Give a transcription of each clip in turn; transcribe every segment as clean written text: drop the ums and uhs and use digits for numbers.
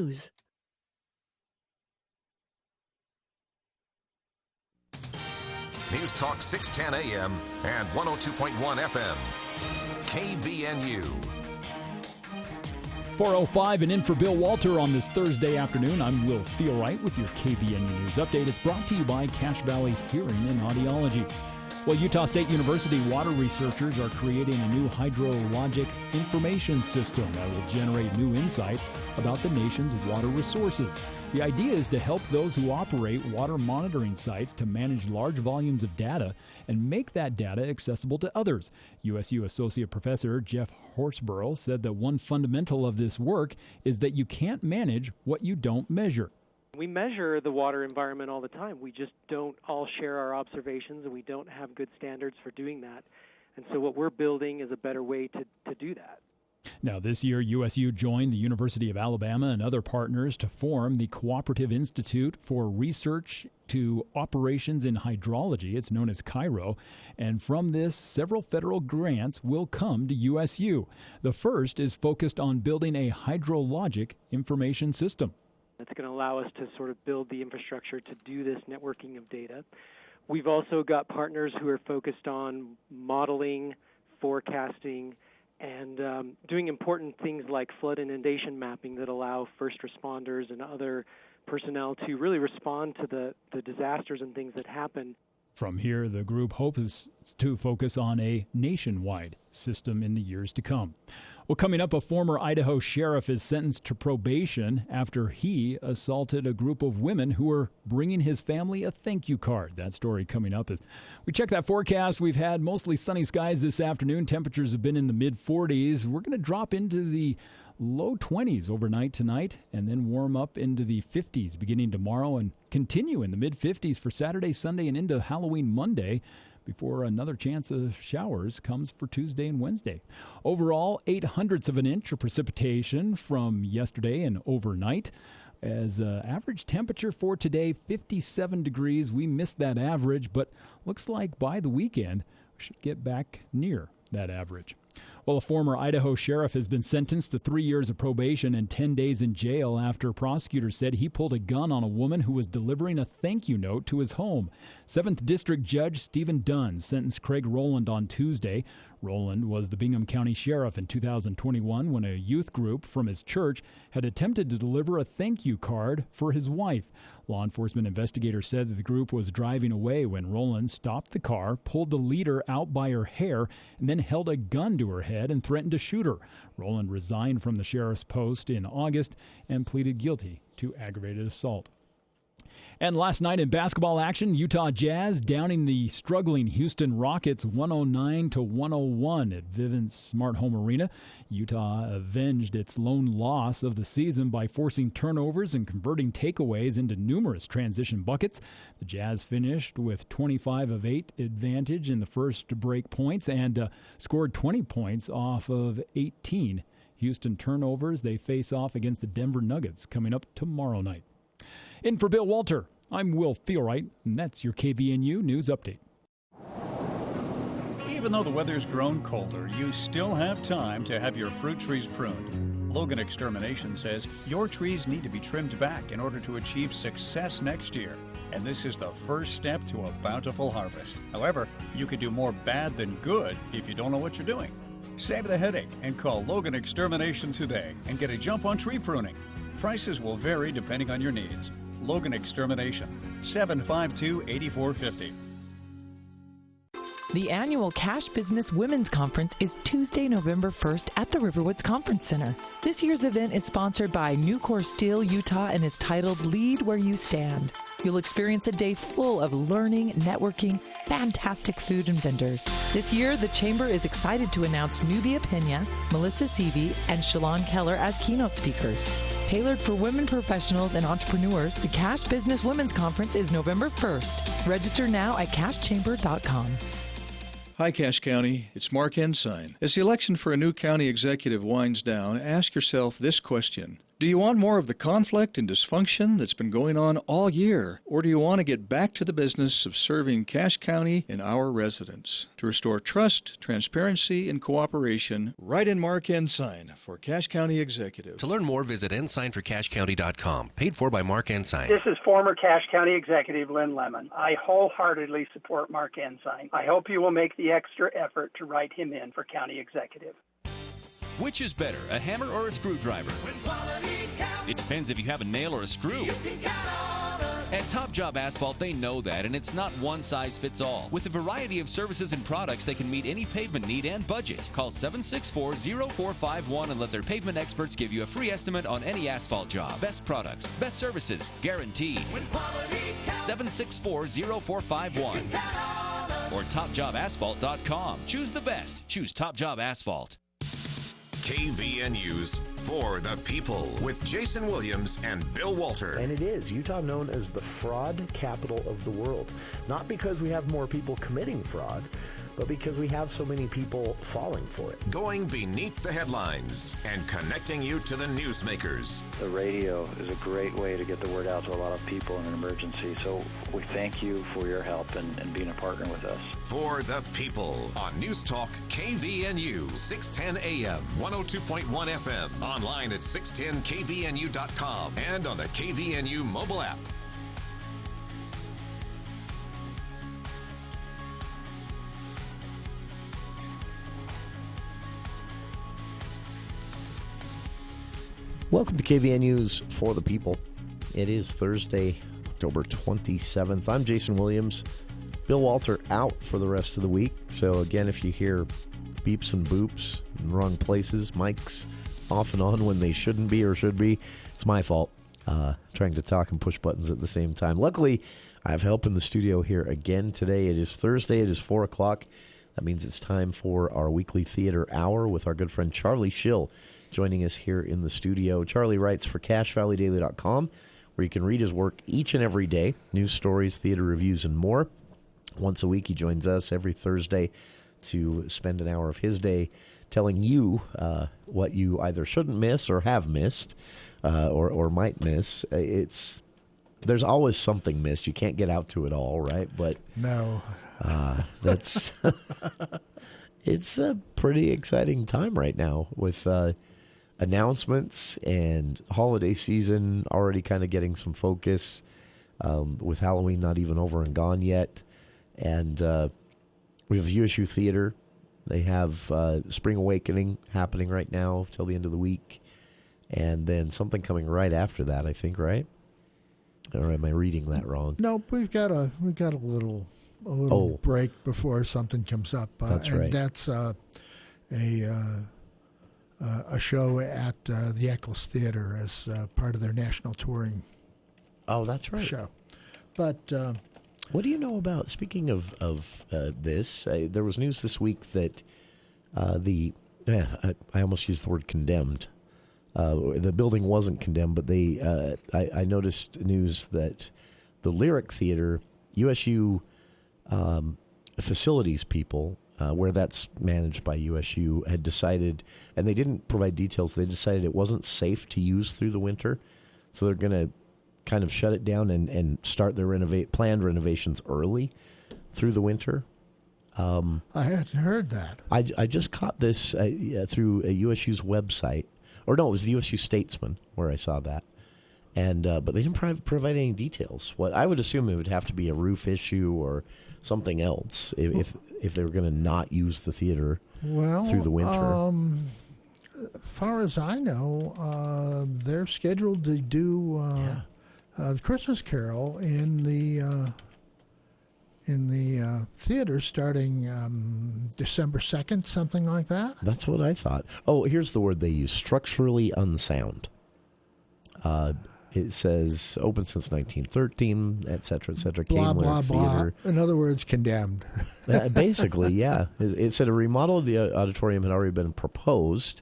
News. News Talk 610 AM and 102.1 FM. KVNU. 4:05 and in for Bill Walter on this Thursday afternoon. I'm Will Feelwright with your KVNU News Update. It's brought to you by Cache Valley Hearing and Audiology. Well, Utah State University water researchers are creating a new hydrologic information system that will generate new insight about the nation's water resources. The idea is to help those who operate water monitoring sites to manage large volumes of data and make that data accessible to others. USU Associate Professor Jeff Horsborough said that one fundamental of this work is that you can't manage what you don't measure. We measure the water environment all the time. We just don't all share our observations, and we don't have good standards for doing that. And so what we're building is a better way to do that. Now, this year, USU joined the University of Alabama and other partners to form the Cooperative Institute for Research to Operations in Hydrology. It's known as CAIRO. And from this, several federal grants will come to USU. The first is focused on building a hydrologic information system. It's going to allow us to sort of build the infrastructure to do this networking of data. We've also got partners who are focused on modeling, forecasting, and doing important things like flood inundation mapping that allow first responders and other personnel to really respond to the disasters and things that happen. From here, the group hopes to focus on a nationwide system in the years to come. Well, coming up, a former Idaho sheriff is sentenced to probation after he assaulted a group of women who were bringing his family a thank you card. That story coming up. As we check that forecast, we've had mostly sunny skies this afternoon. Temperatures have been in the mid-40s. We're going to drop into the low 20s overnight tonight and then warm up into the 50s beginning tomorrow and continue in the mid-50s for Saturday, Sunday, and into Halloween Monday before another chance of showers comes for Tuesday and Wednesday. Overall, 0.08 of an inch of precipitation from yesterday and overnight. As average temperature for today, 57 degrees. We missed that average, but looks like by the weekend we should get back near that average. Well, a former Idaho sheriff has been sentenced to 3 years of probation and 10 days in jail after prosecutors said he pulled a gun on a woman who was delivering a thank you note to his home. 7th District Judge Stephen Dunn sentenced Craig Rowland on Tuesday. Rowland was the Bingham County Sheriff in 2021 when a youth group from his church had attempted to deliver a thank you card for his wife. Law enforcement investigators said that the group was driving away when Rowland stopped the car, pulled the leader out by her hair, and then held a gun to her head and threatened to shoot her. Rowland resigned from the sheriff's post in August and pleaded guilty to aggravated assault. And last night in basketball action, Utah Jazz downing the struggling Houston Rockets 109-101 at Vivint Smart Home Arena. Utah avenged its lone loss of the season by forcing turnovers and converting takeaways into numerous transition buckets. The Jazz finished with 25 of 8 advantage in the first break points and scored 20 points off of 18 Houston turnovers. They face off against the Denver Nuggets coming up tomorrow night. In for Bill Walter, I'm Will Feelwright, and that's your KVNU News Update. Even though the weather's grown colder, you still have time to have your fruit trees pruned. Logan Extermination says your trees need to be trimmed back in order to achieve success next year. And this is the first step to a bountiful harvest. However, you could do more bad than good if you don't know what you're doing. Save the headache and call Logan Extermination today and get a jump on tree pruning. Prices will vary depending on your needs. Logan Extermination, 752-8450. The annual Cache Business Women's Conference is Tuesday, November 1st at the Riverwoods Conference Center. This year's event is sponsored by Nucor Steel Utah and is titled Lead Where You Stand. You'll experience a day full of learning, networking, fantastic food, and vendors. This year, the Chamber is excited to announce Nubia Pena, Melissa Seavey, and Shalon Keller as keynote speakers. Tailored for women professionals and entrepreneurs, the Cache Business Women's Conference is November 1st. Register now at cachechamber.com. Hi, Cache County. It's Mark Ensign. As the election for a new county executive winds down, ask yourself this question. Do you want more of the conflict and dysfunction that's been going on all year? Or do you want to get back to the business of serving Cache County and our residents? To restore trust, transparency, and cooperation, write in Mark Ensign for Cache County Executive. To learn more, visit ensignforcachecounty.com. Paid for by Mark Ensign. This is former Cache County Executive Lynn Lemon. I wholeheartedly support Mark Ensign. I hope you will make the extra effort to write him in for County Executive. Which is better, a hammer or a screwdriver? It depends if you have a nail or a screw. At Top Job Asphalt, they know that, and it's not one size fits all. With a variety of services and products, they can meet any pavement need and budget. Call 764-0451 and let their pavement experts give you a free estimate on any asphalt job. Best products, best services, guaranteed. 764-0451 or topjobasphalt.com. Choose the best. Choose Top Job Asphalt. KVNU's For the People with Jason Williams and Bill Walter. And it is Utah known as the fraud capital of the world. Not because we have more people committing fraud, but because we have so many people falling for it. Going beneath the headlines and connecting you to the newsmakers. The radio is a great way to get the word out to a lot of people in an emergency. So we thank you for your help and being a partner with us. For the People on News Talk KVNU, 610 AM, 102.1 FM, online at 610kvnu.com, and on the KVNU mobile app. Welcome to KVNU's For the People. It is Thursday, October 27th. I'm Jason Williams. Bill Walter out for the rest of the week. So again, if you hear beeps and boops in the wrong places, mics off and on when they shouldn't be or should be, it's my fault. Trying to talk and push buttons at the same time. Luckily, I have help in the studio here again today. It is Thursday. It is 4 o'clock. That means it's time for our weekly theater hour with our good friend Charlie Schill joining us here in the studio. Charlie writes for CacheValleyDaily.com, where you can read his work each and every day, news stories, theater reviews, and more. Once a week, he joins us every Thursday to spend an hour of his day telling you what you either shouldn't miss or have missed or might miss. There's always something missed. You can't get out to it all, right? But no. That's it's a pretty exciting time right now with announcements and holiday season already kind of getting some focus, with Halloween not even over and gone yet. And we have USU Theater. They have Spring Awakening happening right now till the end of the week. And then something coming right after that, I think, right? Or am I reading that wrong? No, we've got a little break before something comes up. That's and right. That's a show at the Eccles Theater as part of their national touring. Oh, that's right. Show. But what do you know about? Speaking of this, there was news this week that I almost used the word condemned. The building wasn't condemned, but I noticed news that the Lyric Theater, USU facilities people, where that's managed by USU, had decided, and they didn't provide details, they decided it wasn't safe to use through the winter, so they're going to kind of shut it down and start their planned renovations early through the winter. I hadn't heard that. I just caught this through USU's website. Or no, it was the USU Statesman where I saw that. And but they didn't provide any details. What I would assume it would have to be a roof issue or something else if they were going to not use the theater through the winter. As far as I know, they're scheduled to do the Christmas Carol in the theater starting December 2nd, something like that. That's what I thought. Oh, here's the word they use: structurally unsound. It says open since 1913, et cetera, et cetera. Blah, blah, blah. In other words, condemned. Basically, yeah. It said a remodel of the auditorium had already been proposed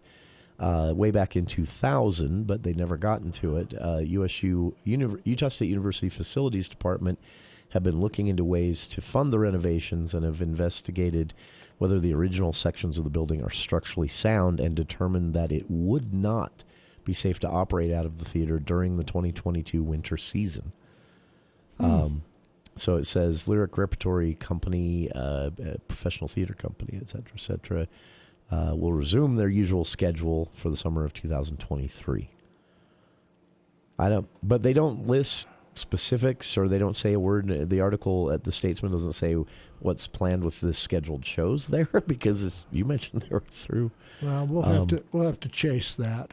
way back in 2000, but they never gotten to it. Utah State University Facilities Department have been looking into ways to fund the renovations and have investigated whether the original sections of the building are structurally sound and determined that it would not be safe to operate out of the theater during the 2022 winter season. So it says Lyric Repertory Company, professional theater company, et cetera, will resume their usual schedule for the summer of 2023. But they don't list specifics, or they don't say a word. The article at the Statesman doesn't say what's planned with the scheduled shows there, because as you mentioned, they were through. Well, we'll have to chase that.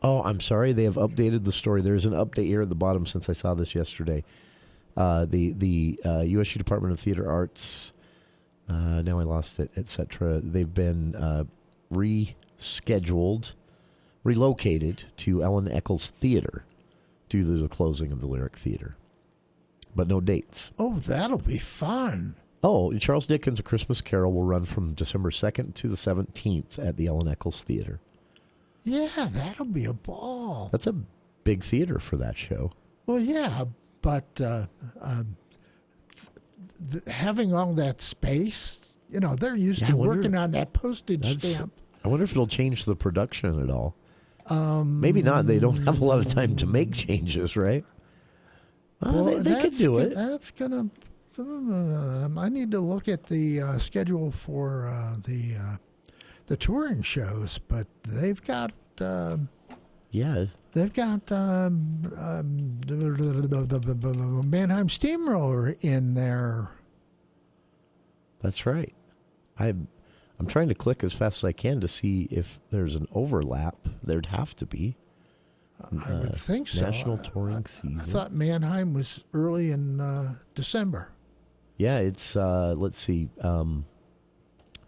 Oh, I'm sorry. They have updated the story. There's an update here at the bottom since I saw this yesterday. The USU Department of Theater Arts, now I lost it, etc. They've been relocated to Ellen Eccles Theater due to the closing of the Lyric Theater, but no dates. Oh, that'll be fun. Oh, Charles Dickens' A Christmas Carol will run from December 2nd to the 17th at the Ellen Eccles Theater. Yeah, that'll be a ball. That's a big theater for that show. Well, yeah, but having all that space, they're used to working on that postage stamp. I wonder if it'll change the production at all. Maybe not. They don't have a lot of time to make changes, right? Well, they could do it. That's going to... I need to look at the schedule for the touring shows, but they've got... They've got the Mannheim Steamroller in there. That's right. I'm trying to click as fast as I can to see if there's an overlap. There'd have to be. I would think so. National touring season. I thought Mannheim was early in December. Yeah, it's, let's see,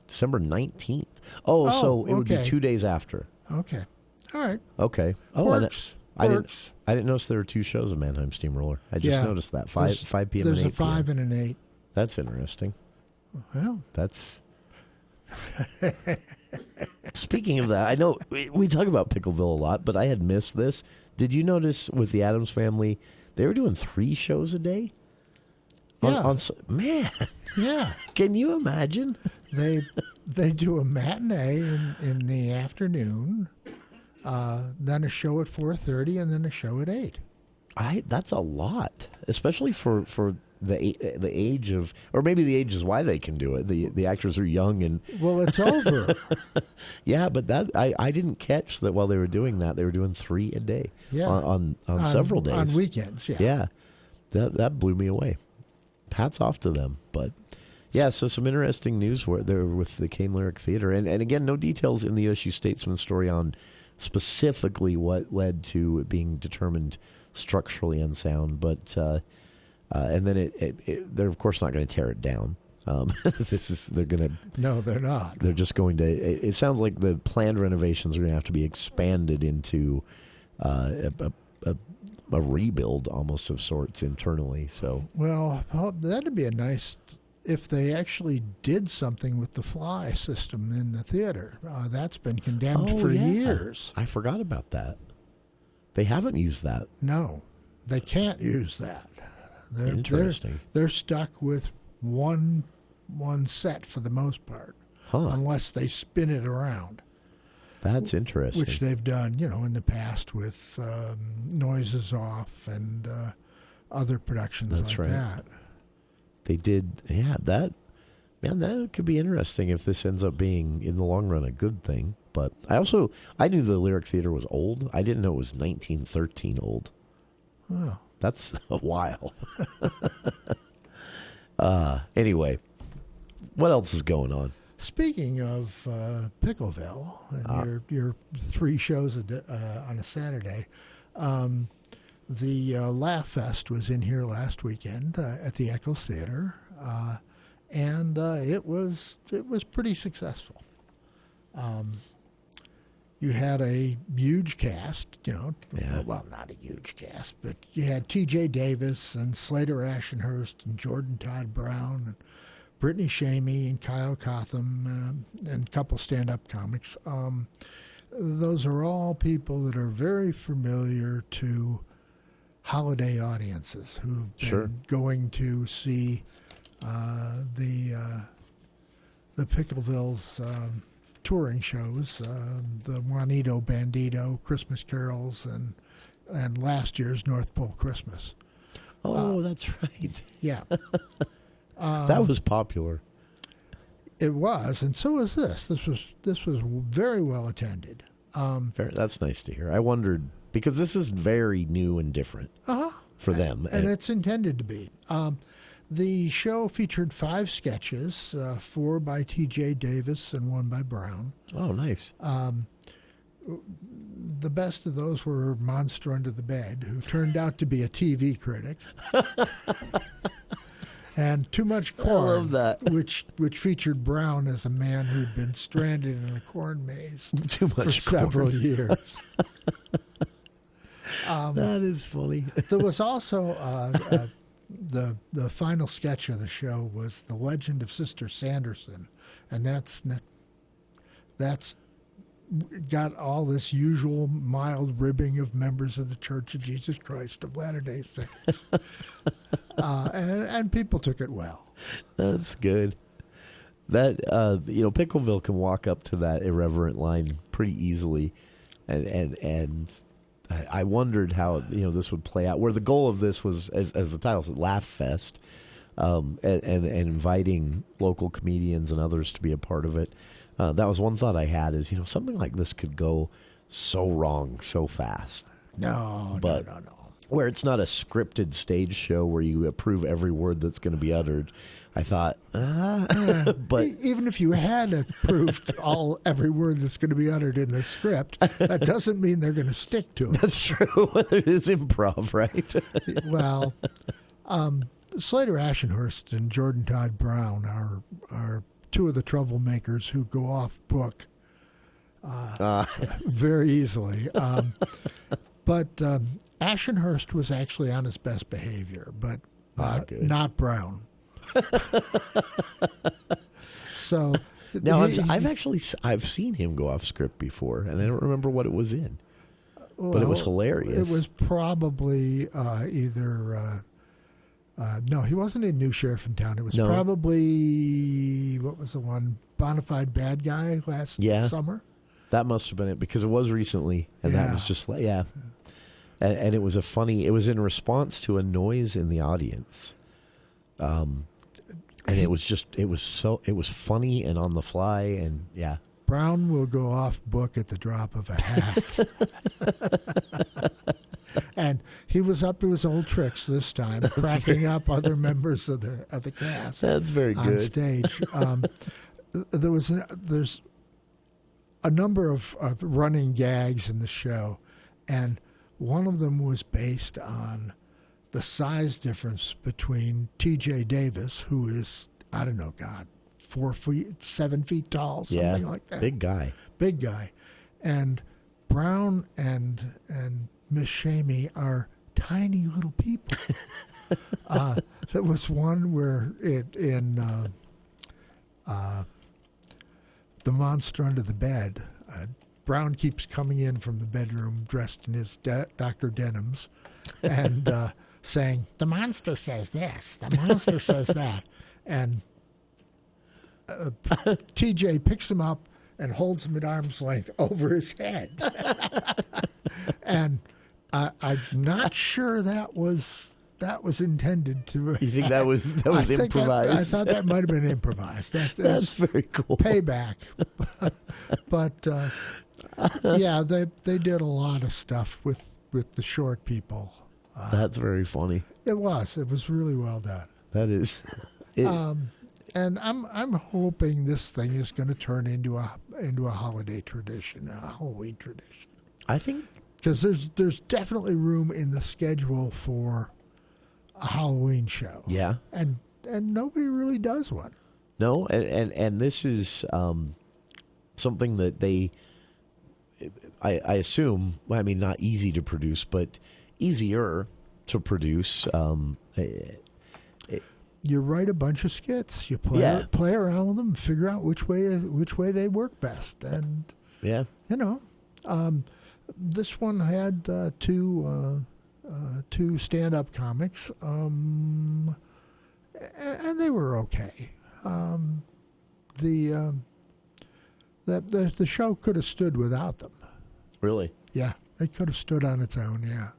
December 19th. So it would be 2 days after. Okay. All right. Okay. Works. I didn't notice there were two shows of Mannheim Steamroller. I just noticed that. 5 p.m. and 8 There's a 5 and an 8. That's interesting. Well. That's... Speaking of that, I know we talk about Pickleville a lot, but I had missed this. Did you notice with the Addams Family, they were doing 3 shows a day? Yeah. Man. Yeah. Can you imagine? They do a matinee in the afternoon, then a show at 4:30, and then a show at 8. That's a lot, especially for the age of, or maybe the age is why they can do it. The actors are young and well, it's over. Yeah, but that I didn't catch that while they were doing that. They were doing 3 a day. Yeah. on several days on weekends. Yeah. That blew me away. Hats off to them. But yeah, so some interesting news there with the Kane Lyric Theater, and again, no details in the USU Statesman story on specifically what led to it being determined structurally unsound, but and then they're of course not going to tear it down. They're going to... No, they're not. They're just going to... It sounds like the planned renovations are going to have to be expanded into a rebuild almost of sorts internally. So well, that'd be a nice... If they actually did something with the fly system in the theater. That's been condemned for years. I forgot about that. They haven't used that. No, they can't use that. Interesting. They're stuck with one set for the most part, unless they spin it around. That's interesting. Which they've done, in the past with Noises Off and other productions that. They did, that could be interesting if this ends up being, in the long run, a good thing. But I knew the Lyric Theater was old. I didn't know it was 1913 old. Oh. That's a while. Anyway, what else is going on? Speaking of Pickleville and your 3 shows on a Saturday, the Laughfest was in here last weekend at the Eccles Theater, and it was pretty successful. You had a huge cast, well, not a huge cast, but you had T.J. Davis and Slater Ashenhurst and Jordan Todd Brown and Brittany Shamey and Kyle Cotham and a couple stand-up comics. Those are all people that are very familiar to holiday audiences who've been going to see the Picklevilles touring shows, the Juanito Bandito, Christmas Carols, and last year's North Pole Christmas. Oh, that's right. Yeah. That was popular. It was, and so was this. This was very well attended. That's nice to hear. I wondered, because this is very new and different for them. And it's intended to be. The show featured 5 sketches, 4 by T.J. Davis and 1 by Brown. Oh, nice. The best of those were Monster Under the Bed, who turned out to be a TV critic. And Too Much Corn, I love that. which featured Brown as a man who'd been stranded in a corn maze for several years. That is funny. There was also the final sketch of the show was The Legend of Sister Sanderson, and that's got all this usual mild ribbing of members of the Church of Jesus Christ of Latter-day Saints. And people took it well. That's good. That Pickleville can walk up to that irreverent line pretty easily, and I wondered how this would play out. Where the goal of this was, as the title said, Laughfest, and inviting local comedians and others to be a part of it. That was one thought I had, is something like this could go so wrong so fast. No. Where it's not a scripted stage show where you approve every word that's going to be uttered. I thought, but even if you had approved every word that's going to be uttered in the script, that doesn't mean they're going to stick to it. That's true. It is improv, right? Well, Slater Ashenhurst and Jordan Todd Brown are 2 of the troublemakers who go off book very easily. But Ashenhurst was actually on his best behavior, but not Brown. So now I've seen him go off script before, and I don't remember what it was in, but it was hilarious. It was probably either. No, he wasn't in New Sheriff in Town. It was probably, what was the one, Bonafide Bad Guy last summer. That must have been it, because it was recently, and that was just like and it was it was in response to a noise in the audience. And it was funny and on the fly, and Brown will go off book at the drop of a hat. And he was up to his old tricks this time, cracking up other members of the cast. That's very good on stage. There's a number of running gags in the show, and one of them was based on the size difference between T.J. Davis, who is, 7 feet tall, something like that. Big guy, and Brown and Miss Shamey are tiny little people. There was one where in The Monster Under the Bed, Brown keeps coming in from the bedroom dressed in his Dr. Denims and saying, "The monster says this, the monster says that." And TJ picks him up and holds him at arm's length over his head. And I'm not sure that was intended to. You think that was improvised? I thought that might have been improvised. That's very cool. Payback. But they did a lot of stuff with the short people. That's very funny. It was really well done. That is. And I'm hoping this thing is going to turn into a holiday tradition, a Halloween tradition. I think because there's definitely room in the schedule for a Halloween show. Yeah, and nobody really does one. No, and this is something that they, I assume. I mean, not easy to produce, but easier to produce. You write a bunch of skits. You play around with them, and figure out which way they work best, and this one had two stand-up comics, and they were okay. the show could have stood without them. Really? Yeah, it could have stood on its own. Yeah.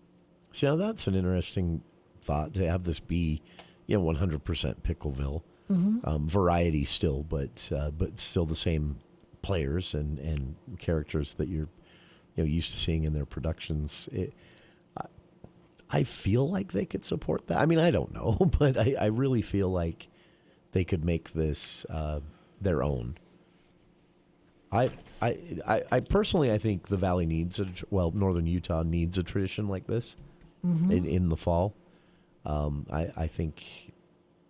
See, now that's an interesting thought to have this be, 100% Pickleville. Mm-hmm. Variety still, but still the same players and characters that you're used to seeing in their productions. I feel like they could support that. I mean, I don't know, but I really feel like they could make this their own. I personally, I think the Valley Northern Utah needs a tradition like this in the fall. I think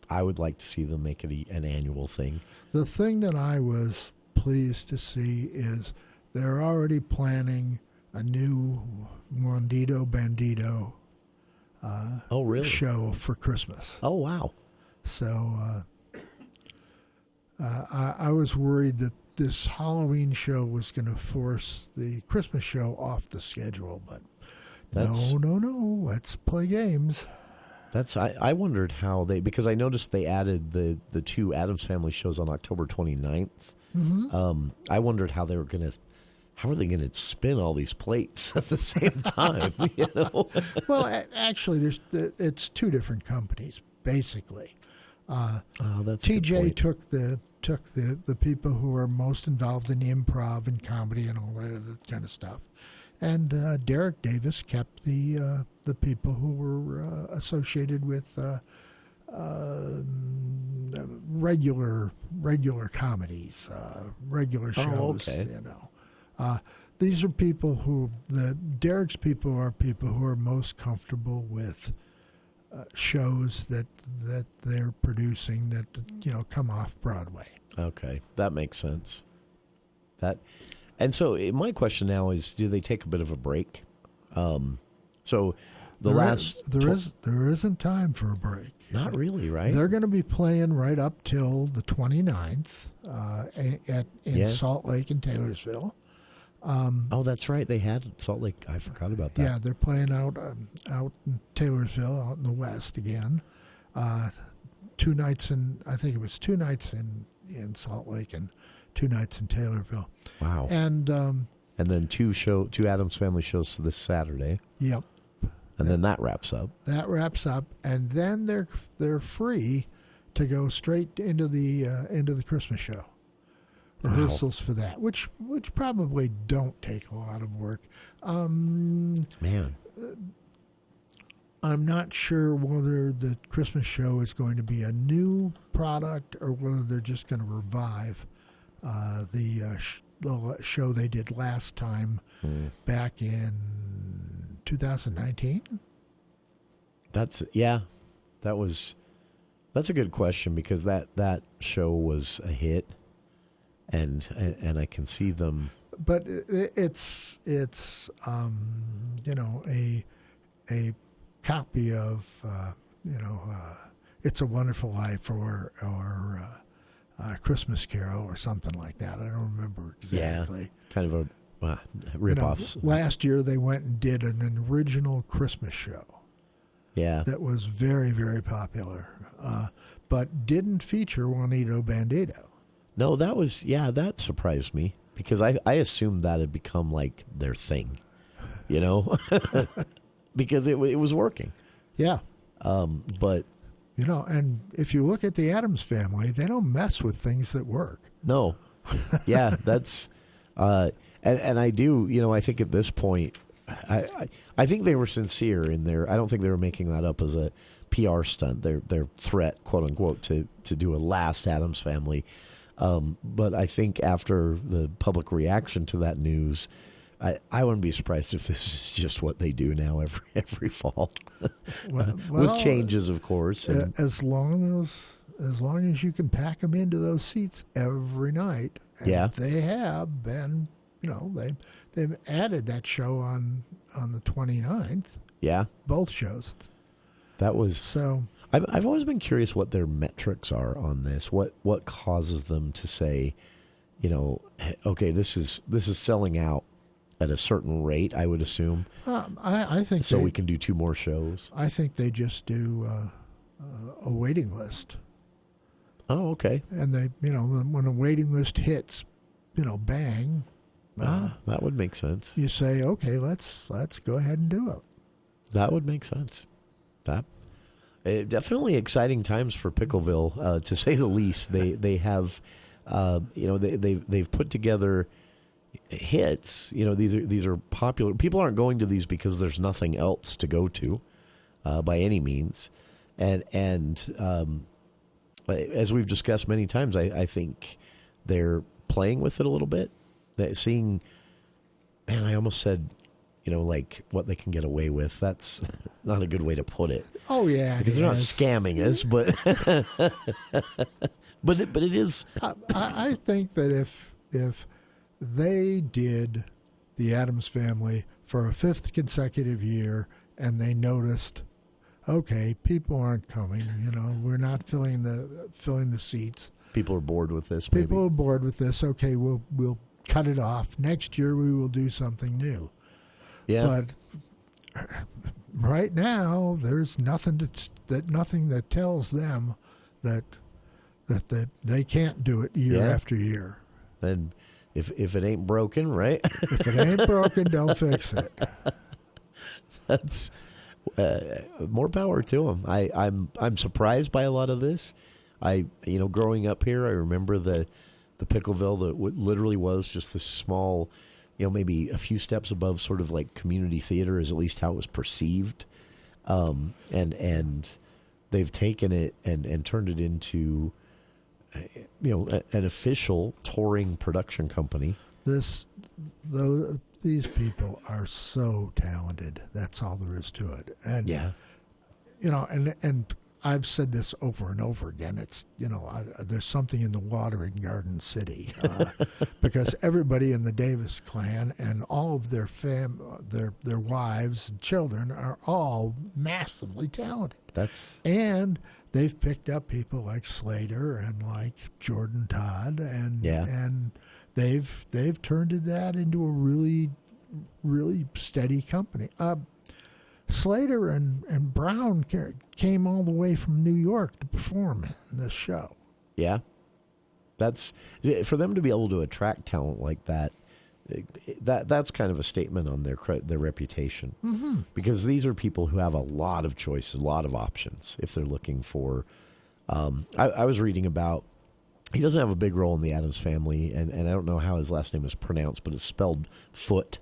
I would like to see them make it an annual thing. The thing that I was pleased to see is they're already planning a new Mondito Bandito show for Christmas. Oh, wow. So I was worried that this Halloween show was going to force the Christmas show off the schedule, but no, let's play games. I wondered how because I noticed they added the two Addams Family shows on October 29th. Mm-hmm. I wondered how are they going to spin all these plates at the same time? Well, actually, it's two different companies basically. That's TJ took the people who are most involved in improv and comedy and all that other kind of stuff, and Derek Davis kept the people who were associated with regular comedies, regular shows. Okay. These are people Derek's people are people who are most comfortable with shows that they're producing that come off Broadway. Okay, that makes sense. And so my question now is: do they take a bit of a break? So there isn't time for a break. Not really, right? They're going to be playing right up till the 29th in Salt Lake and Taylorsville. That's right. They had Salt Lake. I forgot about that. Yeah, they're playing out in Taylorsville, out in the west again. 2 nights I think it was 2 nights in Salt Lake and 2 nights in Taylorville. Wow. And then two Addams Family shows this Saturday. Yep. And then that wraps up. And then they're free to go straight into the Christmas show. Rehearsals for that, which probably don't take a lot of work. Man, I'm not sure whether the Christmas show is going to be a new product or whether they're just going to revive the show they did last time back in 2019. That's a good question because that show was a hit. And I can see them, but it's a copy of It's a Wonderful Life or Christmas Carol or something like that. I don't remember exactly. Yeah, kind of a rip-off. Last year they went and did an original Christmas show. Yeah, that was very, very popular, but didn't feature Juanito Bandito. No, that surprised me because I assumed that had become like their thing, because it was working. Yeah. But and if you look at the Addams Family, they don't mess with things that work. No. Yeah, that's and I do, I think at this point I think they were sincere in their I don't think they were making that up as a PR stunt, their threat, quote unquote, to do a last Addams Family. But I think after the public reaction to that news, I wouldn't be surprised if this is just what they do now every fall, with changes, of course. And as long as you can pack them into those seats every night, and they have been. They've added that show on the 29th. Yeah, both shows. That was so. I've always been curious what their metrics are on this. What causes them to say, okay, this is selling out at a certain rate. I would assume. I think so. We can do 2 more shows. I think they just do a waiting list. Oh, okay. And they, when a waiting list hits, bang. That would make sense. You say, okay, let's go ahead and do it. That would make sense. Definitely exciting times for Pickville, to say the least. They have, they've put together hits. These are popular. People aren't going to these because there's nothing else to go to, by any means. And as we've discussed many times, I think they're playing with it a little bit. Seeing, man, I almost said, like what they can get away with. That's not a good way to put it. Oh yeah, because they're not scamming us, but but it is. I think that if they did the Addams Family for a 5th consecutive year, and they noticed, okay, people aren't coming. We're not filling the seats. People are bored with this. People are bored with this. Okay, we'll cut it off. Next year we will do something new. Yeah. But right now there's nothing that tells them that they can't do it year after year. And if it ain't broken, right? If it ain't broken, don't fix it. That's more power to them. I'm surprised by a lot of this. Growing up here, I remember the Pickville that literally was just this small, maybe a few steps above sort of like community theater is at least how it was perceived. And they've taken it and turned it into, an official touring production company. These people are so talented. That's all there is to it. And yeah, and I've said this over and over again. It's, there's something in the water in Garden City, because everybody in the Davis clan and all of their their wives and children are all massively talented. And they've picked up people like Slater and like Jordan Todd, and they've turned that into a really, really steady company. Slater and Brown came all the way from New York to perform in this show. Yeah. That's for them to be able to attract talent like that. That's kind of a statement on their reputation. Mm-hmm. Because these are people who have a lot of choices, a lot of options if they're looking for. I was reading about. He doesn't have a big role in the Addams Family, and I don't know how his last name is pronounced, but it's spelled Foote,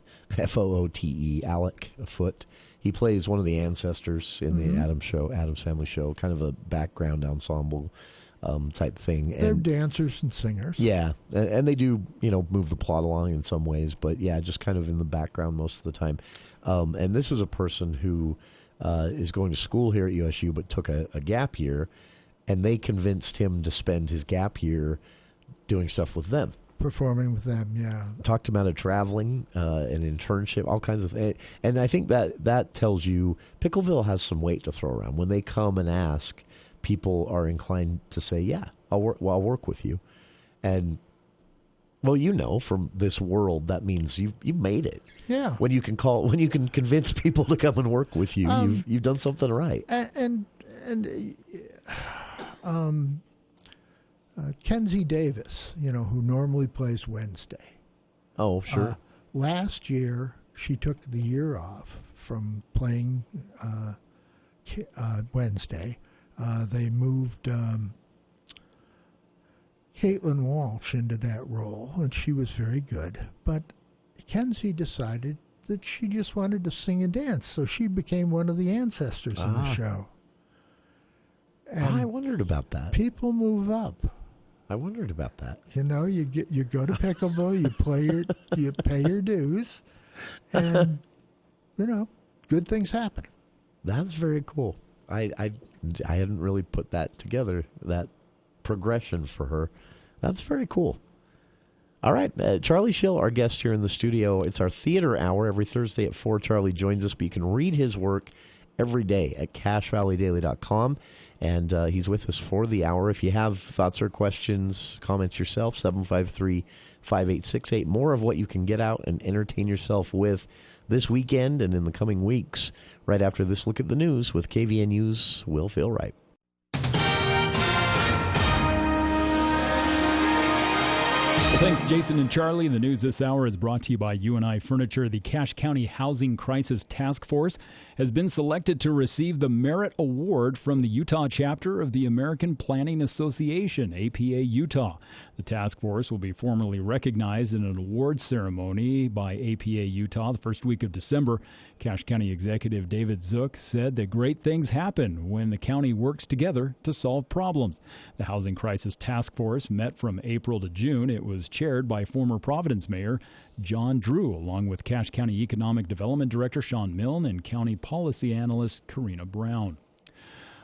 Foote, Alec Foote. He plays one of the ancestors in the Addams Family show, kind of a background ensemble type thing. They're dancers and singers. Yeah, and they do, move the plot along in some ways, but yeah, just kind of in the background most of the time. And this is a person who is going to school here at USU, but took a gap year, and they convinced him to spend his gap year doing stuff with them. Performing with them, yeah. Talked him out of traveling, an internship, all kinds of things. And I think that tells you Pickville has some weight to throw around. When they come and ask, people are inclined to say, yeah, I'll work with you. And, well, from this world, that means you've made it. Yeah. When you can convince people to come and work with you, you've done something right. Kenzie Davis, who normally plays Wednesday. Oh, sure. Last year, she took the year off from playing Wednesday. They moved Caitlin Walsh into that role, and she was very good. But Kenzie decided that she just wanted to sing and dance, so she became one of the ancestors in the show. And I wondered about that. People move up. I wondered about that. You go to Pickville, you pay your dues, and good things happen. That's very cool. I hadn't really put that together, that progression for her. That's very cool. All right, Charlie Schill, our guest here in the studio. It's our theater hour every Thursday at 4. Charlie joins us, but you can read his work every day at CashValleyDaily.com. And he's with us for the hour. If you have thoughts or questions, comments yourself, 753-5868. More of what you can get out and entertain yourself with this weekend and in the coming weeks. Right after this look at the news with KVNU's Will Feel Right. Well, thanks, Jason and Charlie. The news this hour is brought to you by UNI Furniture. The Cache County Housing Crisis Task Force has been selected to receive the Merit Award from the Utah chapter of the American Planning Association, APA Utah. The task force will be formally recognized in an awards ceremony by APA Utah the first week of December. Cache County Executive David Zook said that great things happen when the county works together to solve problems. The Housing Crisis Task Force met from April to June. It was chaired by former Providence Mayor John Drew, along with Cache County Economic Development Director Sean Milne and County Policy Analyst Karina Brown.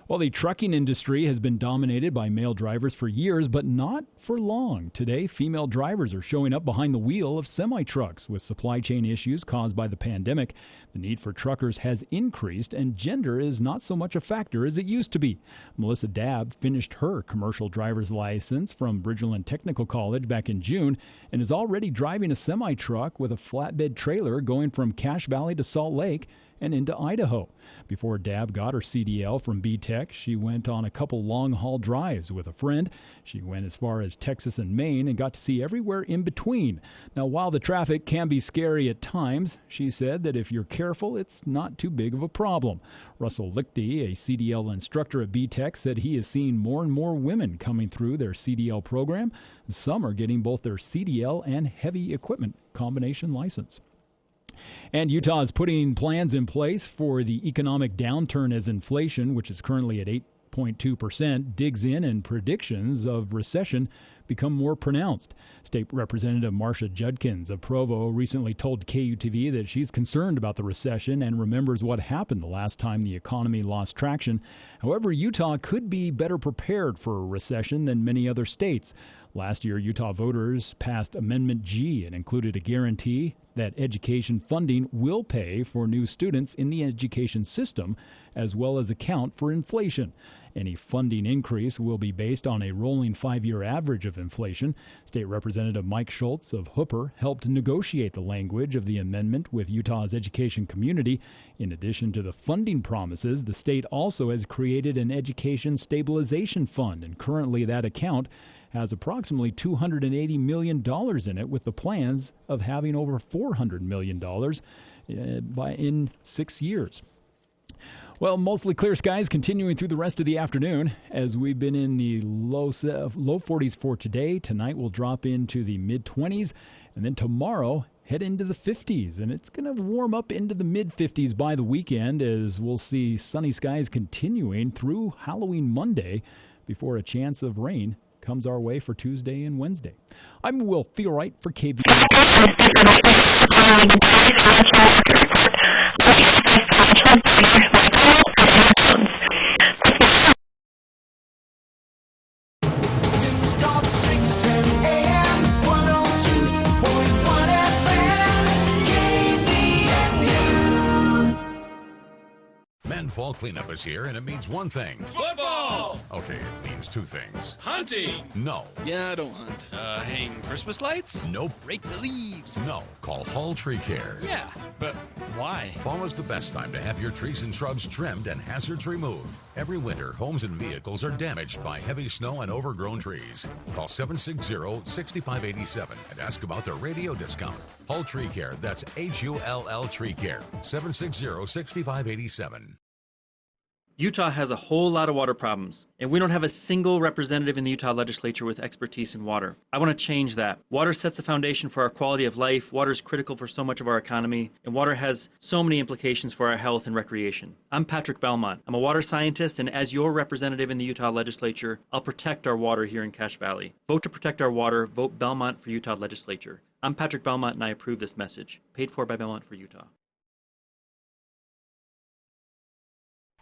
Well, the trucking industry has been dominated by male drivers for years, but not for long. Today, female drivers are showing up behind the wheel of semi-trucks. With supply chain issues caused by the pandemic, the need for truckers has increased, and gender is not so much a factor as it used to be. Melissa Dabb finished her commercial driver's license from Bridgerland Technical College back in June and is already driving a semi-truck with a flatbed trailer going from Cache Valley to Salt Lake and into Idaho. Before Dabb got her CDL from B-Tech, she went on a couple long-haul drives with a friend. She went as far as Texas and Maine and got to see everywhere in between. Now, while the traffic can be scary at times, she said that if you're careful, it's not too big of a problem. Russell Lichty, a CDL instructor at B-Tech, said he is seeing more and more women coming through their CDL program. Some are getting both their CDL and heavy equipment combination license. And Utah is putting plans in place for the economic downturn as inflation, which is currently at 8.2%, digs in and predictions of recession become more pronounced. State Representative Marcia Judkins of Provo recently told KUTV that she's concerned about the recession and remembers what happened the last time the economy lost traction. However, Utah could be better prepared for a recession than many other states. Last year, Utah voters passed Amendment G. It included a guarantee that education funding will pay for new students in the education system, as well as account for inflation. Any funding increase will be based on a rolling 5-year average of inflation. State Representative Mike Schultz of Hooper helped negotiate the language of the amendment with Utah's education community. In addition to the funding promises, the state also has created an education stabilization fund, and currently that account has approximately $280 million in it, with the plans of having over $400 million in 6 years. Well, mostly clear skies continuing through the rest of the afternoon as we've been in the low 40s for today. Tonight we'll drop into the mid-20s, and then tomorrow head into the 50s. And it's going to warm up into the mid-50s by the weekend as we'll see sunny skies continuing through Halloween Monday before a chance of rain comes our way for Tuesday and Wednesday. I'm Will Theorite for KV. Fall cleanup is here, and it means one thing. Football! Okay, it means two things. Hunting! No. Yeah, I don't hunt. Hang Christmas lights? Nope. Rake the leaves? No. Call Hall Tree Care. Yeah, but why? Fall is the best time to have your trees and shrubs trimmed and hazards removed. Every winter, homes and vehicles are damaged by heavy snow and overgrown trees. Call 760-6587 and ask about their radio discount. Hall Tree Care, that's Hull Tree Care, 760-6587. Utah has a whole lot of water problems, and we don't have a single representative in the Utah legislature with expertise in water. I want to change that. Water sets the foundation for our quality of life, water is critical for so much of our economy, and water has so many implications for our health and recreation. I'm Patrick Belmont. I'm a water scientist, and as your representative in the Utah legislature, I'll protect our water here in Cache Valley. Vote to protect our water. Vote Belmont for Utah legislature. I'm Patrick Belmont, and I approve this message. Paid for by Belmont for Utah.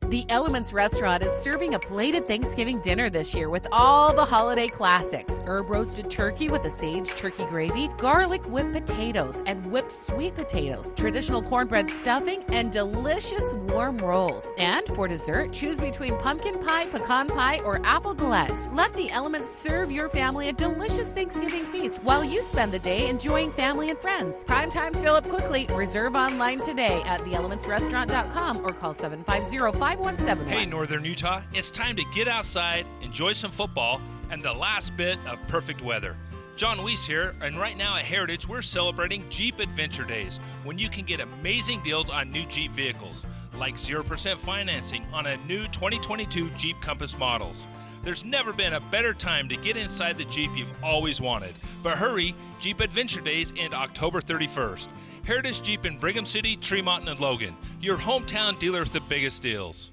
The Elements Restaurant is serving a plated Thanksgiving dinner this year with all the holiday classics. Herb roasted turkey with a sage turkey gravy, garlic whipped potatoes and whipped sweet potatoes, traditional cornbread stuffing, and delicious warm rolls. And for dessert, choose between pumpkin pie, pecan pie, or apple galette. Let the Elements serve your family a delicious Thanksgiving feast while you spend the day enjoying family and friends. Prime times fill up quickly. Reserve online today at theelementsrestaurant.com or call 750-5171. Hey, Northern Utah, it's time to get outside, enjoy some football, and the last bit of perfect weather. John Weiss here, and right now at Heritage, we're celebrating Jeep Adventure Days, when you can get amazing deals on new Jeep vehicles, like 0% financing on a new 2022 Jeep Compass models. There's never been a better time to get inside the Jeep you've always wanted. But hurry, Jeep Adventure Days end October 31st. Heritage Jeep in Brigham City, Tremont, and Logan, your hometown dealer with the biggest deals.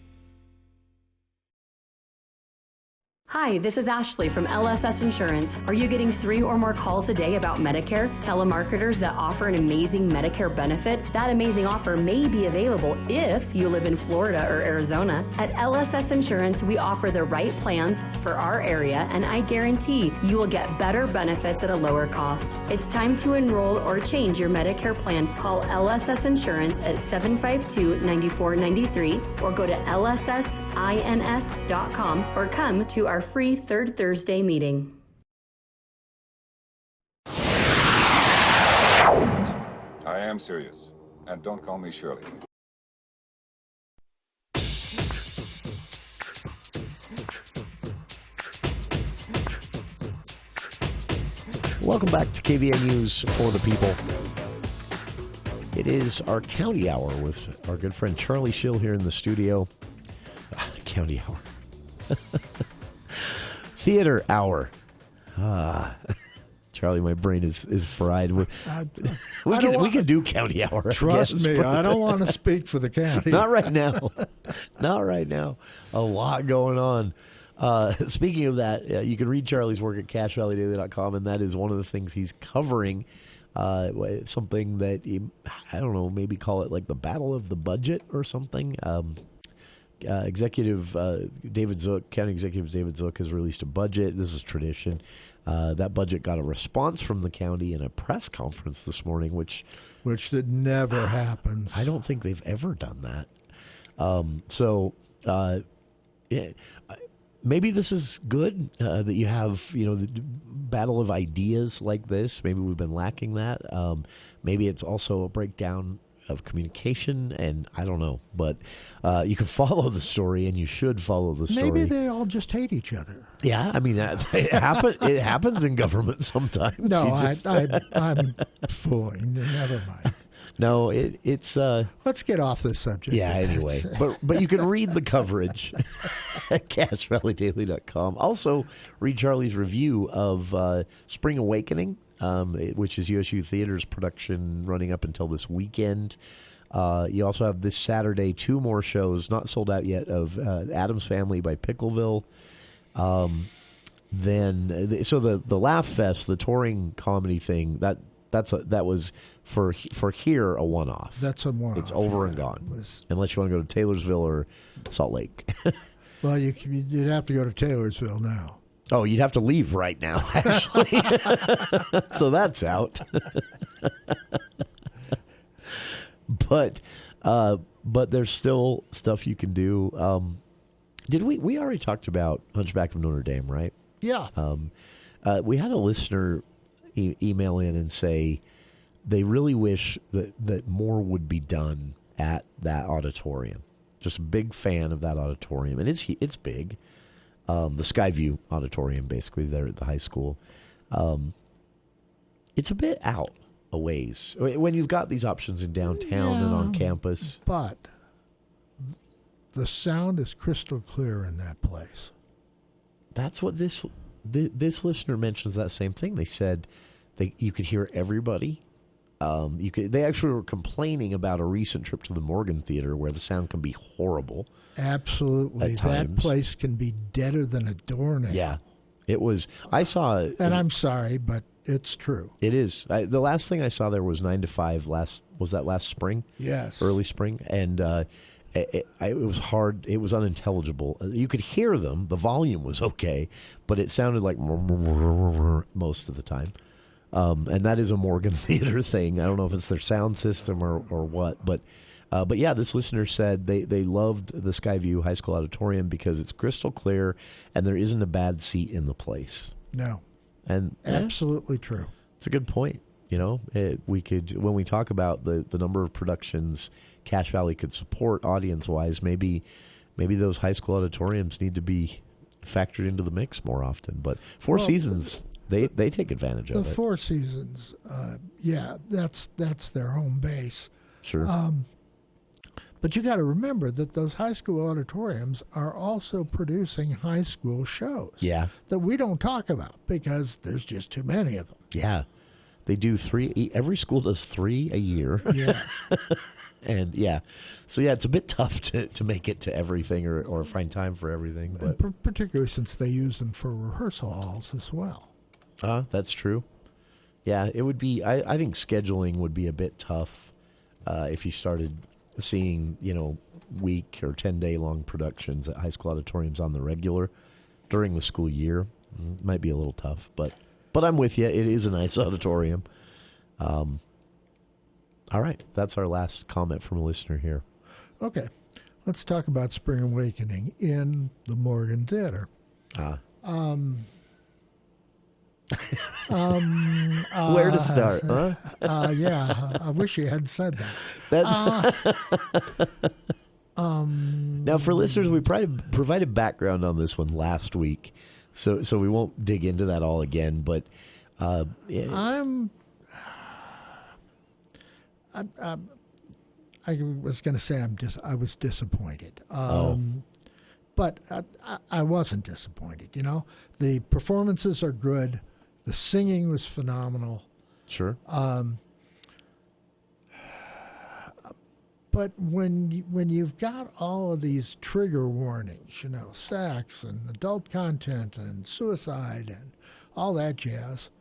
Hi, this is Ashley from LSS Insurance. Are you getting 3 or more calls a day about Medicare? Telemarketers that offer an amazing Medicare benefit? That amazing offer may be available if you live in Florida or Arizona. At LSS Insurance, we offer the right plans for our area, and I guarantee you will get better benefits at a lower cost. It's time to enroll or change your Medicare plan. Call LSS Insurance at 752-9493 or go to lssins.com or come to our free third Thursday meeting. I am serious, and don't call me Shirley. Welcome back to KVN News for the People. It is our county hour with our good friend Charlie Schill here in the studio. County hour. Theater hour. Charlie, my brain is fried. We can do county hour. Trust me, I don't want to speak for the county. Not right now. Not right now. A lot going on. Speaking of that, you can read Charlie's work at CashValleyDaily.com, and that is one of the things he's covering. Something that, I don't know, maybe call it like the battle of the budget or something. Executive David Zook, County Executive David Zook, has released a budget. This is tradition. That budget got a response from the county in a press conference this morning, which that never happens. I don't think they've ever done that. Maybe this is good that you have, the battle of ideas like this. Maybe we've been lacking that. Maybe it's also a breakdown of communication, and I don't know. But you can follow the story, and you should follow the story. Maybe they all just hate each other. Yeah, I mean, it happens in government sometimes. No, I'm fooling. Never mind. No, it's... Let's get off this subject. Yeah, anyway. But you can read the coverage at CashValleyDaily.com. Also, read Charlie's review of Spring Awakening, which is USU Theater's production running up until this weekend. You also have this Saturday 2 more shows, not sold out yet, of Addams Family by Pickville. So the Laughfest, the touring comedy thing, that was for here a one-off. That's a one-off. It's over and gone, unless you want to go to Taylorsville or Salt Lake. Well, you'd have to go to Taylorsville now. Oh, you'd have to leave right now, actually. So that's out. But there's still stuff you can do. Did we already talked about Hunchback of Notre Dame, right? Yeah. We had a listener email in and say they really wish that more would be done at that auditorium. Just a big fan of that auditorium, and it's big. The Skyview Auditorium, basically, there at the high school. It's a bit out a ways when you've got these options in downtown and on campus. But the sound is crystal clear in that place. That's what this listener mentions, that same thing. They said you could hear everybody. They actually were complaining about a recent trip to the Morgan Theater where the sound can be horrible. Absolutely. That place can be deader than a doornail. Yeah. It was. I saw it. And I'm sorry, but it's true. It is. The last thing I saw there was 9 to 5 last spring? Yes. Early spring. And it was hard. It was unintelligible. You could hear them. The volume was okay, but it sounded like most of the time. And that is a Morgan Theater thing. I don't know if it's their sound system or what, but yeah, this listener said they loved the Skyview High School Auditorium because it's crystal clear and there isn't a bad seat in the place. No. And absolutely true. It's a good point. We could, when we talk about the number of productions Cache Valley could support audience-wise, maybe those high school auditoriums need to be factored into the mix more often. But Four Seasons they take advantage of The it. Four Seasons, that's their home base. Sure. But you got to remember that those high school auditoriums are also producing high school shows. Yeah. That we don't talk about because there's just too many of them. Yeah. They do 3. Every school does 3 a year. Yeah. And so it's a bit tough to make it to everything or find time for everything. But Particularly since they use them for rehearsal halls as well. That's true. Yeah, it would be. I think scheduling would be a bit tough if you started seeing week or 10-day long productions at high school auditoriums on the regular during the school year. It might be a little tough, but I'm with you. It is a nice auditorium. All right, that's our last comment from a listener here. Okay, let's talk about Spring Awakening in the Morgan Theater. Where to start, huh? I wish you hadn't said that. Now, for listeners, we provided background on this one last week, so we won't dig into that all again. But I was going to say I was disappointed. But I wasn't disappointed. The performances are good. The singing was phenomenal. Sure. But when you've got all of these trigger warnings, sex and adult content and suicide and all that jazz,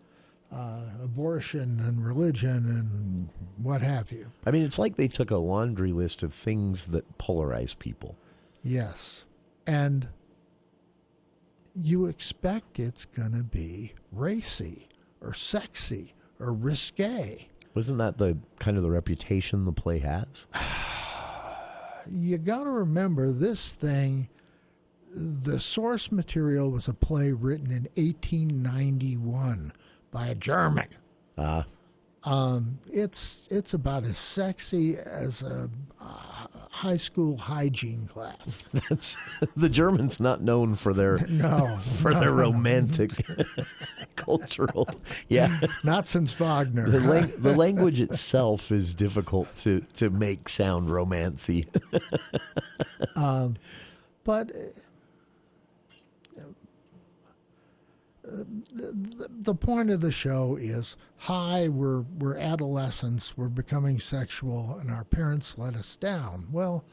abortion and religion and what have you. I mean, it's like they took a laundry list of things that polarize people. Yes. And you expect it's going to be racy or sexy or risque. Wasn't that the kind of the reputation the play has? You got to remember this thing, the source material was a play written in 1891 by a German. It's about as sexy as a high school hygiene class. That's the Germans not known for their their romantic cultural. Yeah, not since Wagner. The language itself is difficult to make sound romancy. But the point of the show is, we're adolescents, we're becoming sexual, and our parents let us down. Well,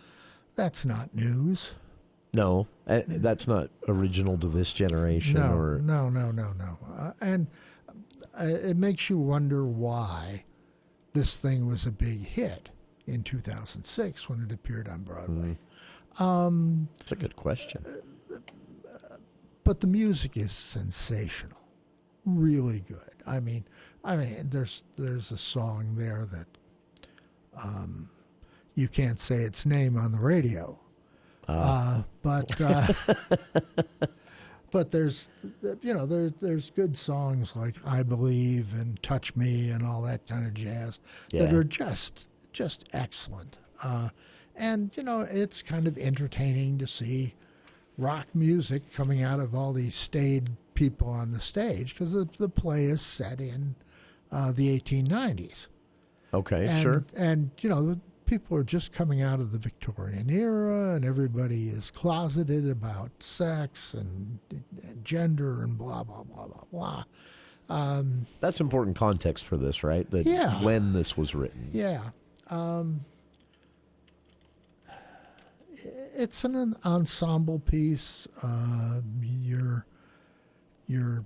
that's not news. No, that's not original to this generation. No. And it makes you wonder why this thing was a big hit in 2006 when it appeared on Broadway. That's a good question. But the music is sensational, really good. I mean, there's a song there that you can't say its name on the radio, but there's there's good songs like "I Believe" and "Touch Me" and all that kind of jazz that are just excellent. And it's kind of entertaining to see rock music coming out of all these staid people on the stage because the play is set in the 1890s. Okay, sure. And, people are just coming out of the Victorian era and everybody is closeted about sex and gender and blah, blah, blah, blah, blah. That's important context for this, right? When this was written. Yeah. It's an ensemble piece. Your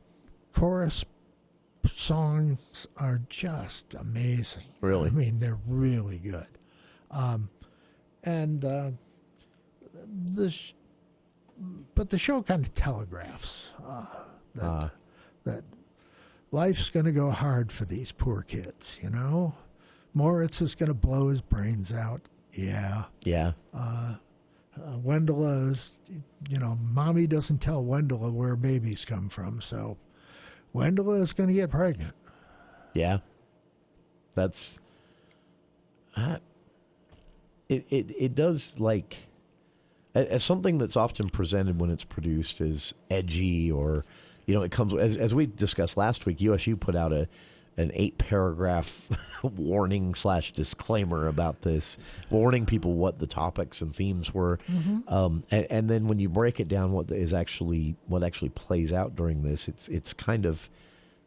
chorus songs are just amazing. Really? I mean, they're really good. But the show kind of telegraphs that life's going to go hard for these poor kids, Moritz is going to blow his brains out. Yeah. Yeah. Wendella is, mommy doesn't tell Wendella where babies come from, so Wendella is going to get pregnant. Yeah. That's... It does, as something that's often presented when it's produced as edgy or, it comes as we discussed last week. USU put out an 8-paragraph warning / disclaimer about this, warning people what the topics and themes were, and then when you break it down, what actually plays out during this, it's kind of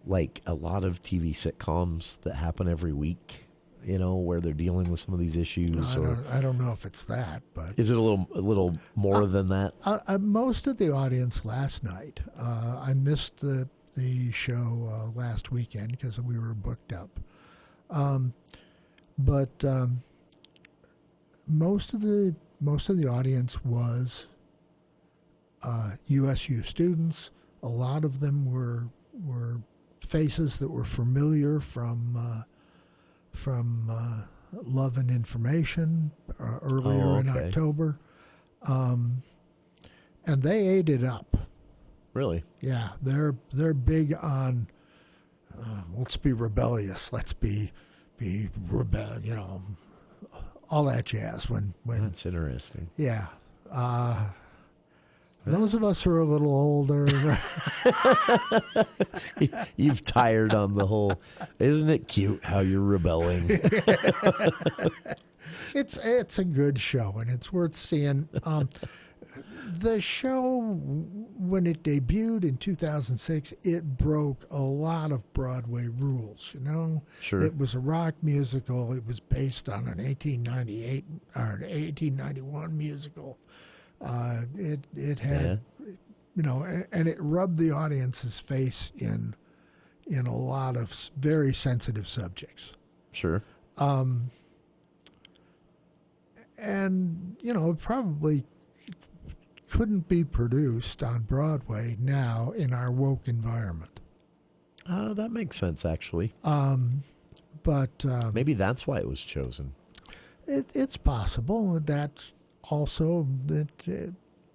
like a lot of TV sitcoms that happen every week. Where they're dealing with some of these issues. I don't know if it's that, but is it a little more than that? Most of the audience last night, I missed the show last weekend because we were booked up. But most of the audience was USU students. A lot of them were faces that were familiar from Love and Information earlier in October. And they ate it up. Really? Yeah, they're big on let's be rebellious, let's be all that jazz. When That's interesting. Yeah. Those of us who are a little older, you've tired on the whole. Isn't it cute how you're rebelling? It's a good show and it's worth seeing. The show, when it debuted in 2006, it broke a lot of Broadway rules. Sure. It was a rock musical. It was based on an 1898 or an 1891 musical. It had, and it rubbed the audience's face in a lot of very sensitive subjects. Sure. And it probably couldn't be produced on Broadway now in our woke environment. That makes sense, actually. But maybe that's why it was chosen. It's possible that. Also,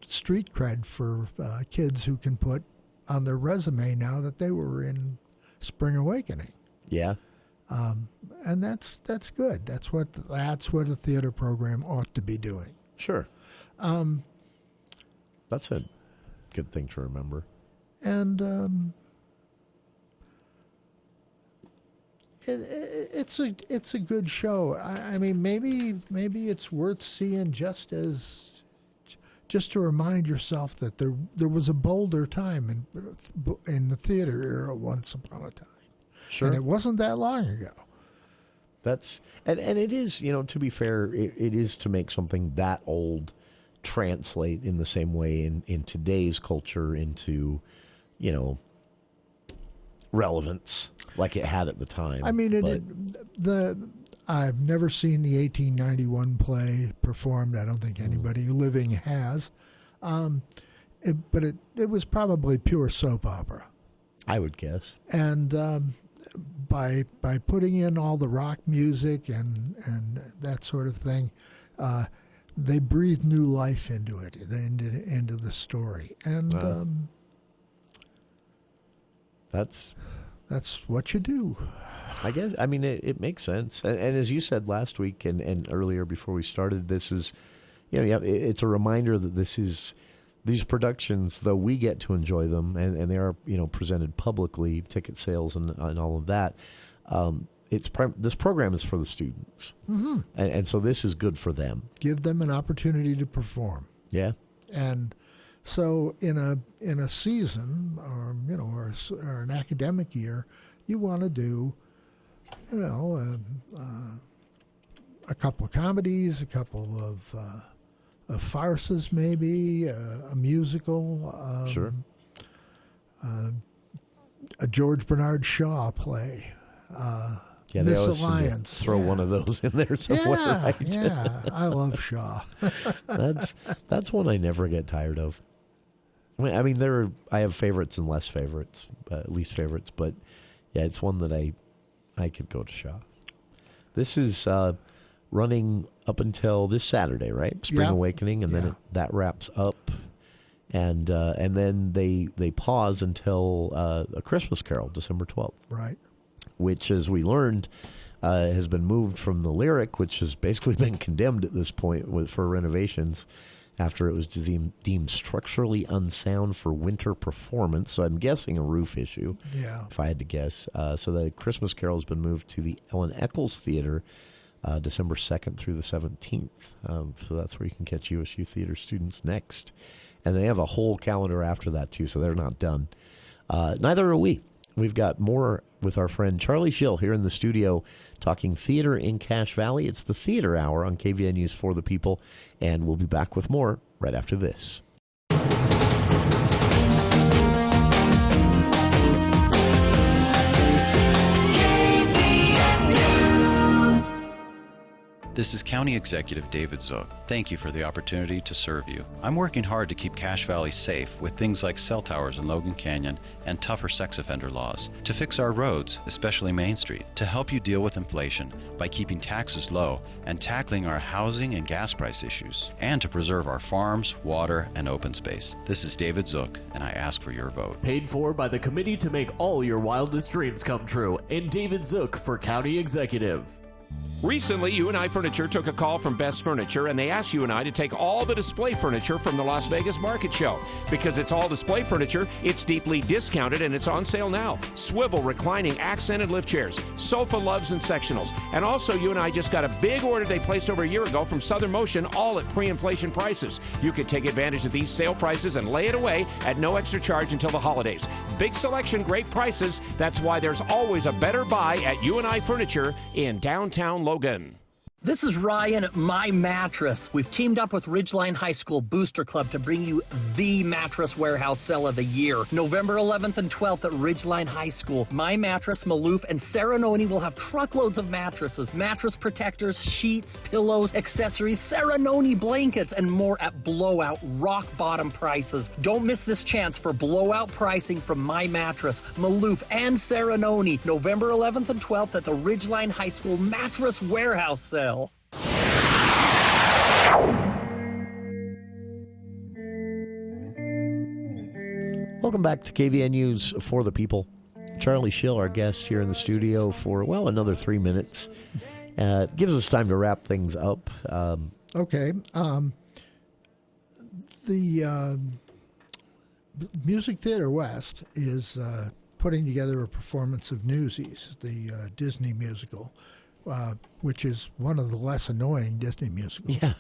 street cred for kids who can put on their resume now that they were in Spring Awakening. Yeah, and that's good. That's what a theater program ought to be doing. Sure. That's a good thing to remember. And it's a good show. I mean, maybe it's worth seeing just to remind yourself that there was a bolder time in the theater era once upon a time. Sure, and it wasn't that long ago. That's and it is, to be fair, it is to make something that old translate in the same way in today's culture into, relevance like it had at the time. I mean, I've never seen the 1891 play performed. I don't think anybody living has. But it was probably pure soap opera, I would guess. And by putting in all the rock music and that sort of thing, they breathed new life into it, into the story. And that's what you do. I guess. I mean, it makes sense. And as you said last week and earlier before we started, this is, it's a reminder that these productions, though we get to enjoy them and they are, presented publicly, ticket sales and all of that, this program is for the students. Mm-hmm. And so this is good for them. Give them an opportunity to perform. Yeah. And so in a season or an academic year, you want to do a couple of comedies, a couple of farces, maybe a musical. Sure. A George Bernard Shaw play. Yeah, they always Misalliance. Throw one of those in there somewhere, right? Yeah, I love Shaw. That's one I never get tired of. I mean, I have favorites and least favorites, but yeah, it's one that I could go to Shaw. This is running up until this Saturday, right? Spring Awakening, and then that wraps up, and then they pause until A Christmas Carol, December 12th. Right. Which, as we learned, has been moved from the Lyric, which has basically been condemned at this point for renovations, after it was deemed structurally unsound for winter performance. So I'm guessing a roof issue, if I had to guess. So the Christmas Carol has been moved to the Ellen Eccles Theater December 2nd through the 17th. So that's where you can catch USU Theater students next. And they have a whole calendar after that, too, so they're not done. Neither are we. We've got more with our friend Charlie Schill here in the studio talking theater in Cache Valley. It's the Theater Hour on KVNU's For the People, and we'll be back with more right after this. This is County Executive David Zook. Thank you for the opportunity to serve you. I'm working hard to keep Cache Valley safe with things like cell towers in Logan Canyon and tougher sex offender laws, to fix our roads, especially Main Street, to help you deal with inflation by keeping taxes low and tackling our housing and gas price issues, and to preserve our farms, water, and open space. This is David Zook, and I ask for your vote. Paid for by the committee to make all your wildest dreams come true, and David Zook for County Executive. Recently, UNI Furniture took a call from Best Furniture, and they asked UNI to take all the display furniture from the Las Vegas Market Show. Because it's all display furniture, it's deeply discounted, and it's on sale now. Swivel, reclining, accented lift chairs, sofa loves, and sectionals. And also, UNI just got a big order they placed over a year ago from Southern Motion, all at pre-inflation prices. You can take advantage of these sale prices and lay it away at no extra charge until the holidays. Big selection, great prices. That's why there's always a better buy at UNI Furniture in downtown Logan. This is Ryan at My Mattress. We've teamed up with Ridgeline High School Booster Club to bring you the mattress warehouse sale of the year. November 11th and 12th at Ridgeline High School. My Mattress, Maloof, and Serenoni will have truckloads of mattresses, mattress protectors, sheets, pillows, accessories, Serenoni blankets, and more at blowout, rock bottom prices. Don't miss this chance for blowout pricing from My Mattress, Maloof, and Serenoni. November 11th and 12th at the Ridgeline High School Mattress Warehouse sale. Welcome back to KVNU's For the People. Charlie Schill, our guest here in the studio for, well, another 3 minutes. Gives us time to wrap things up. Okay. The Music Theater West is putting together a performance of Newsies, the Disney musical, which is one of the less annoying Disney musicals. Yeah.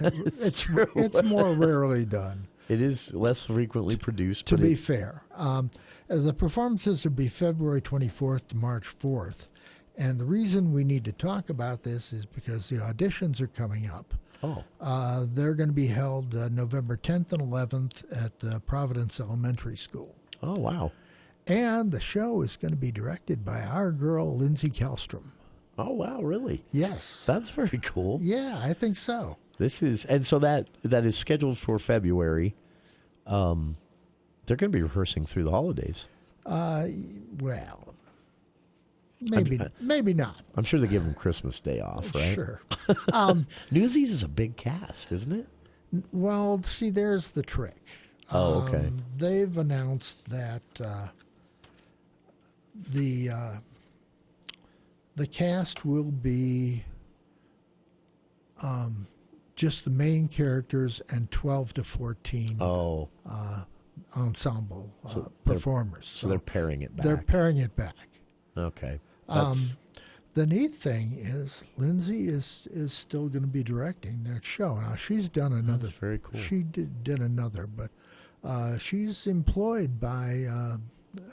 It's more rarely done. It is less frequently produced. To be fair. The performances will be February 24th to March 4th. And the reason we need to talk about this is because the auditions are coming up. Oh. They're going to be held November 10th and 11th at Providence Elementary School. Oh, wow. And the show is going to be directed by our girl, Lindsay Kellstrom. Oh, wow, really? Yes. That's very cool. Yeah, I think so. And so that is scheduled for February. They're going to be rehearsing through the holidays. Well, maybe not. I'm sure they give them Christmas Day off, right? Sure. Newsies is a big cast, isn't it? Well, see, there's the trick. Oh, okay. They've announced that the cast will be just the main characters and 12 to 14 ensemble performers. So they're paring it back. They're paring it back. Okay. The neat thing is Lindsay is still going to be directing that show. Now, she's done another. That's very cool. She did another, but she's employed by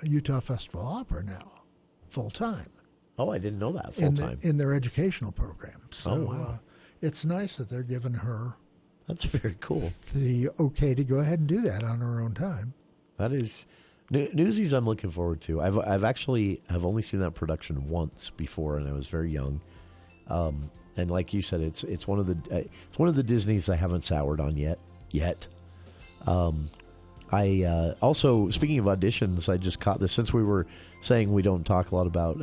Utah Festival Opera now, full time. Oh, I didn't know that, full time. In their educational program. So wow. It's nice that they're giving her. That's very cool. The okay to go ahead and do that on her own time. That is Newsies. I'm looking forward to. I've only seen that production once before, and I was very young. And like you said, it's one of the Disneys I haven't soured on yet. I also, speaking of auditions, I just caught this since we were saying we don't talk a lot about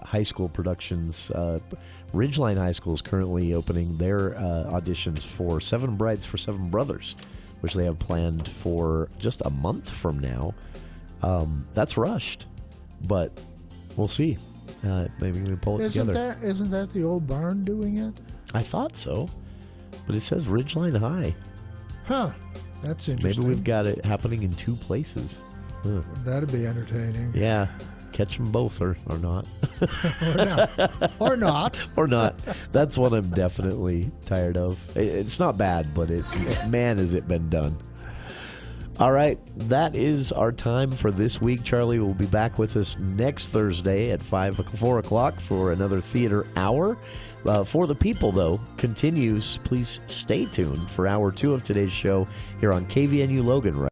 high school productions. Ridgeline High School is currently opening their auditions for Seven Brides for Seven Brothers, which they have planned for just a month from now. That's rushed, but we'll see. Maybe we can pull it together. Isn't that the old barn doing it? I thought so, but it says Ridgeline High. Huh. That's interesting. Maybe we've got it happening in two places. Huh. That'd be entertaining. Yeah. Catch them both or not. Or not. Or not. Or not. That's what I'm definitely tired of. It's not bad, but man, has it been done. All right, that is our time for this week. Charlie will be back with us next Thursday at 4 o'clock for another theater hour. For the People, though, continues. Please stay tuned for hour 2 of today's show here on KVNU Logan.